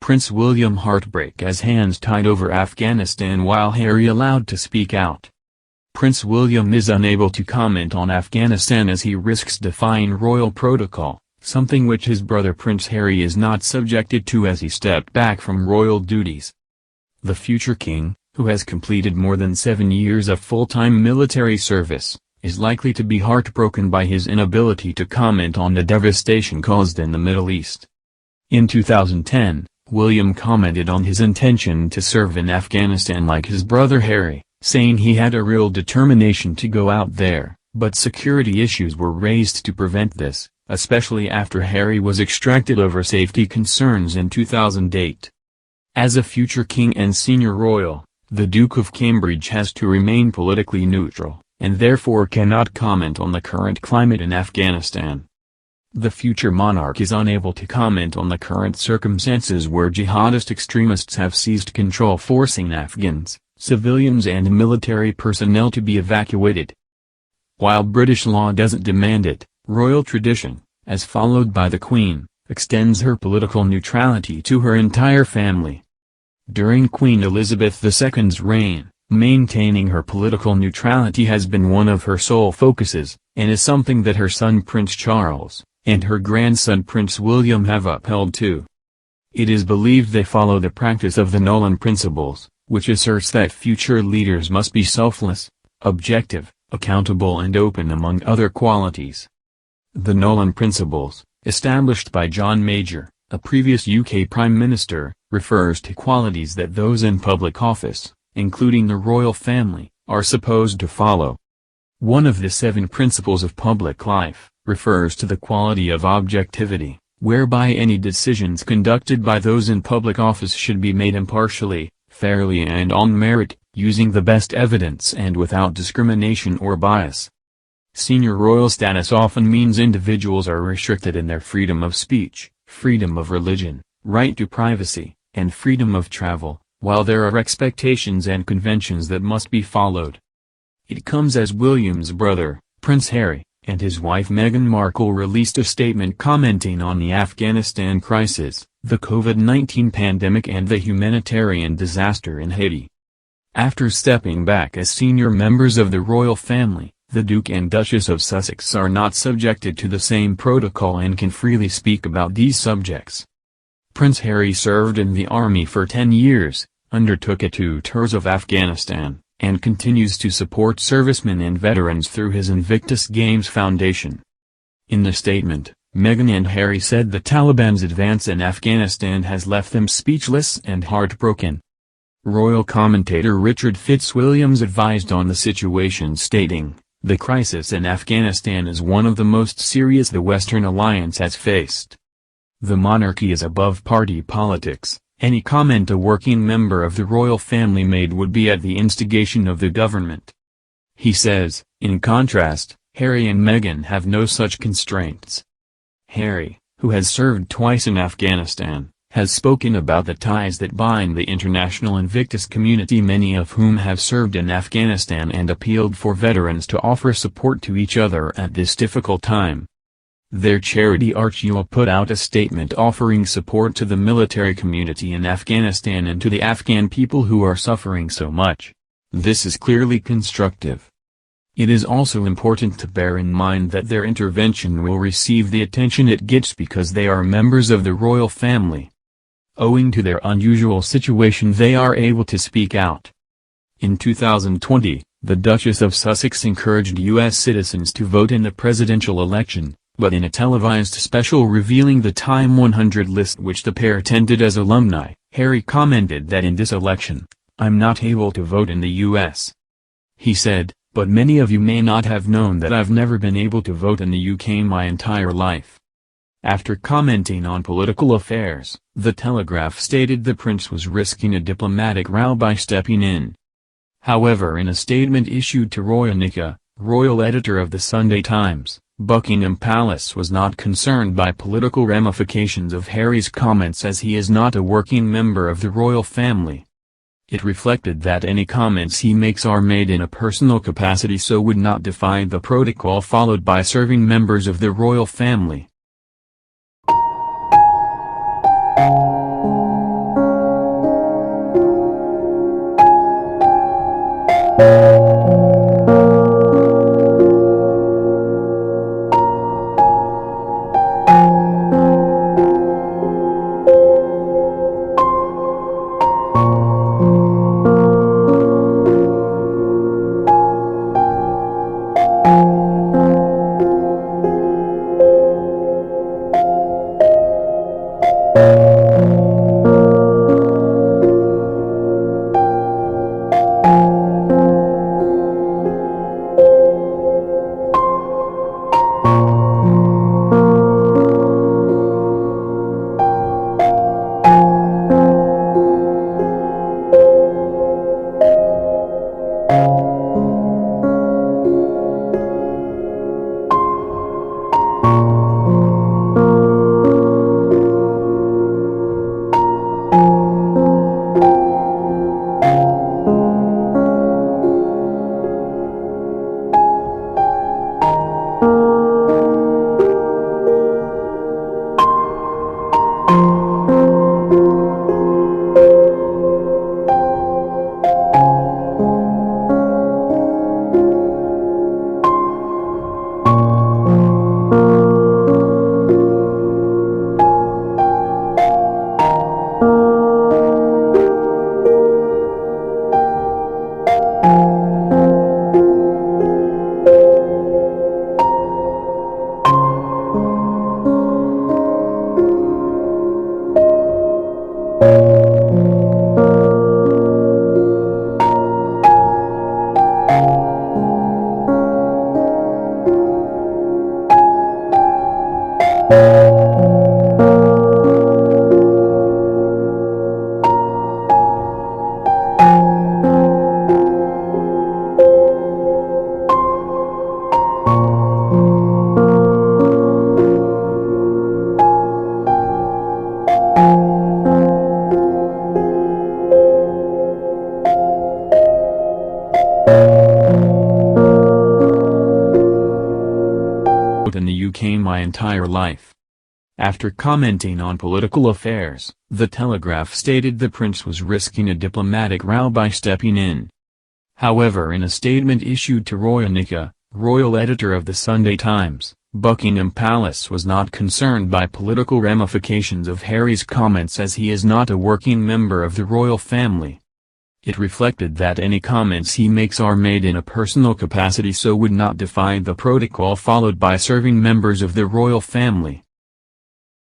Prince William heartbreak as hands tied over Afghanistan while Harry allowed to speak out. Prince William is unable to comment on Afghanistan as he risks defying royal protocol, something which his brother Prince Harry is not subjected to as he stepped back from royal duties. The future king, who has completed more than 7 years of full-time military service, is likely to be heartbroken by his inability to comment on the devastation caused in the Middle East. In 2010, William commented on his intention to serve in Afghanistan like his brother Harry, saying he had a real determination to go out there, but security issues were raised to prevent this, especially after Harry was extracted over safety concerns in 2008. As a future king and senior royal, the Duke of Cambridge has to remain politically neutral, and therefore cannot comment on the current climate in Afghanistan. The future monarch is unable to comment on the current circumstances where jihadist extremists have seized control, forcing Afghans, civilians and military personnel to be evacuated. While British law doesn't demand it, royal tradition, as followed by the Queen, extends her political neutrality to her entire family. During Queen Elizabeth II's reign, maintaining her political neutrality has been one of her sole focuses, and is something that her son Prince Charles, and her grandson Prince William have upheld too. It is believed they follow the practice of the Nolan Principles, which asserts that future leaders must be selfless, objective, accountable and open among other qualities. The Nolan Principles, established by John Major, a previous UK Prime Minister, refers to qualities that those in public office, including the royal family, are supposed to follow. One of the 7 principles of public life refers to the quality of objectivity, whereby any decisions conducted by those in public office should be made impartially, fairly and on merit, using the best evidence and without discrimination or bias. Senior royal status often means individuals are restricted in their freedom of speech, freedom of religion, right to privacy, and freedom of travel, while there are expectations and conventions that must be followed. It comes as William's brother, Prince Harry, and his wife Meghan Markle released a statement commenting on the Afghanistan crisis, the COVID-19 pandemic and the humanitarian disaster in Haiti. After stepping back as senior members of the royal family, the Duke and Duchess of Sussex are not subjected to the same protocol and can freely speak about these subjects. Prince Harry served in the army for 10 years, undertook 2 tours of Afghanistan, and continues to support servicemen and veterans through his Invictus Games Foundation. In the statement, Meghan and Harry said the Taliban's advance in Afghanistan has left them speechless and heartbroken. Royal commentator Richard Fitzwilliams advised on the situation, stating, "The crisis in Afghanistan is one of the most serious the Western alliance has faced. The monarchy is above party politics. Any comment a working member of the royal family made would be at the instigation of the government." He says, in contrast, Harry and Meghan have no such constraints. Harry, who has served twice in Afghanistan, has spoken about the ties that bind the international Invictus community, many of whom have served in Afghanistan, and appealed for veterans to offer support to each other at this difficult time. Their charity Archua put out a statement offering support to the military community in Afghanistan and to the Afghan people who are suffering so much. This is clearly constructive. It is also important to bear in mind that their intervention will receive the attention it gets because they are members of the royal family. Owing to their unusual situation, they are able to speak out. In 2020, the Duchess of Sussex encouraged U.S. citizens to vote in the presidential election, but in a televised special revealing the Time 100 list which the pair attended as alumni, Harry commented that in this election, "I'm not able to vote in the U.S." He said, "But many of you may not have known that I've never been able to vote in the UK my entire life." After commenting on political affairs, The Telegraph stated the prince was risking a diplomatic row by stepping in. However, in a statement issued to Roya Nika, royal editor of the Sunday Times, Buckingham Palace was not concerned by political ramifications of Harry's comments as he is not a working member of the royal family. It reflected that any comments he makes are made in a personal capacity, so would not defy the protocol followed by serving members of the royal family. In the UK my entire life. After commenting on political affairs, The Telegraph stated the prince was risking a diplomatic row by stepping in. However, in a statement issued to Roya Nika, royal editor of the Sunday Times, Buckingham Palace was not concerned by political ramifications of Harry's comments as he is not a working member of the royal family. It reflected that any comments he makes are made in a personal capacity, so would not defy the protocol followed by serving members of the royal family.